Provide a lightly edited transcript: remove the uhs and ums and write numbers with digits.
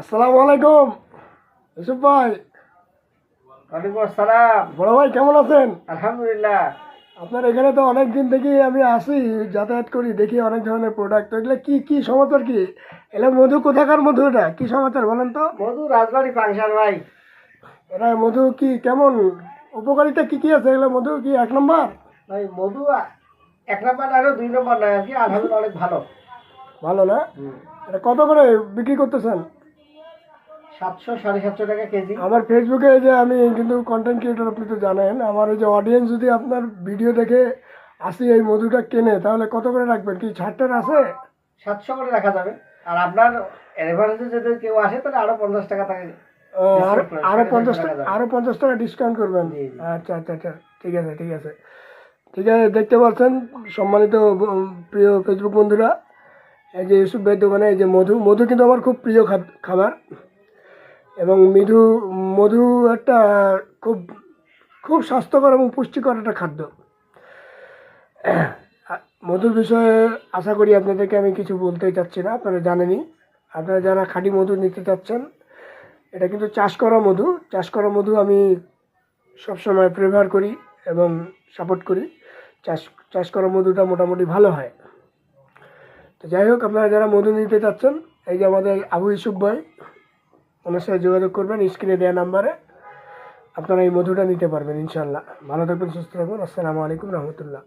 আসসালামু আলাইকুম ইউসুফ ভাই। ওয়ালাইকুম আসসালাম। বড় ভাই কেমন আছেন? আলহামদুলিল্লাহ। আপনার এখানে তো অনেক দিন থেকেই আমি আসি, যাতায়াত করি, দেখি অনেক ধরনের প্রোডাক্ট। তো এগুলো কি কি সমাচার কি? এগুলো মধু কোথাকার মধু, এটা কি সমাচার বলেন তো? মধু রাজবাড়ি পাংশার ভাই। এটা মধু কি কেমন, উপকারিতা কি কি আছে? এগুলো মধু কি এক নম্বর? ভাই মধু এক নম্বর আর 2 নম্বর নয় আর কি, আলহামদুলিল্লাহ অনেক ভালো। ভালো না? এটা কত করে বিক্রি করতেছেন? 700 750 টাকা কেজি। আমার ফেসবুকে এই যে আমি কিন্তু কন্টেন্ট ক্রিয়েটর, আপনি তো জানেন। আমার এই যে অডিয়েন্স যদি আপনার ভিডিও দেখে আসি এই মধুটা কেনে, তাহলে কত করে রাখবেন? কি ছাড়টার আছে? 700 করে রাখা যাবে। আর আপনার এভারেজে যদি কেউ আসে তাহলে আরো 50 টাকা থাকে। আরো 50 টাকা ডিসকাউন্ট করবেন? জি, জি। আচ্ছা আচ্ছা আচ্ছা, ঠিক আছে ঠিক আছে ঠিক আছে। দেখতে পাচ্ছেন সম্মানিত প্রিয় ফেসবুক বন্ধুরা, এই যে ইউসুফ ভাইয়ের দোকানে এই যে মধু, মধু কিন্তু আমার খুব প্রিয় খাবার। এবং মধু একটা খুব খুব স্বাস্থ্যকর এবং পুষ্টিকর একটা খাদ্য। মধুর বিষয়ে আশা করি আপনাদেরকে আমি কিছু বলতেই চাচ্ছি না, আপনারা জানেনই। আপনারা যারা খাঁটি মধু নিতে চাচ্ছেন, এটা কিন্তু চাষ করা মধু। চাষ করা মধু আমি সবসময় প্রেফার করি এবং সাপোর্ট করি। চাষ চাষ করা মধুটা মোটামুটি ভালো হয়। তো যাই হোক, আপনারা যারা মধু নিতে চাচ্ছেন, এই যে আমাদের আবু ইউসুফ ভাই, ওনার সাথে যোগাযোগ করবেন স্ক্রিনে দেওয়া নাম্বারে। আপনারা এই মধুটা নিতে পারবেন ইনশাল্লাহ। ভালো থাকবেন, সুস্থ থাকবেন। আসসালামু আলাইকুম রহমতুল্লাহ।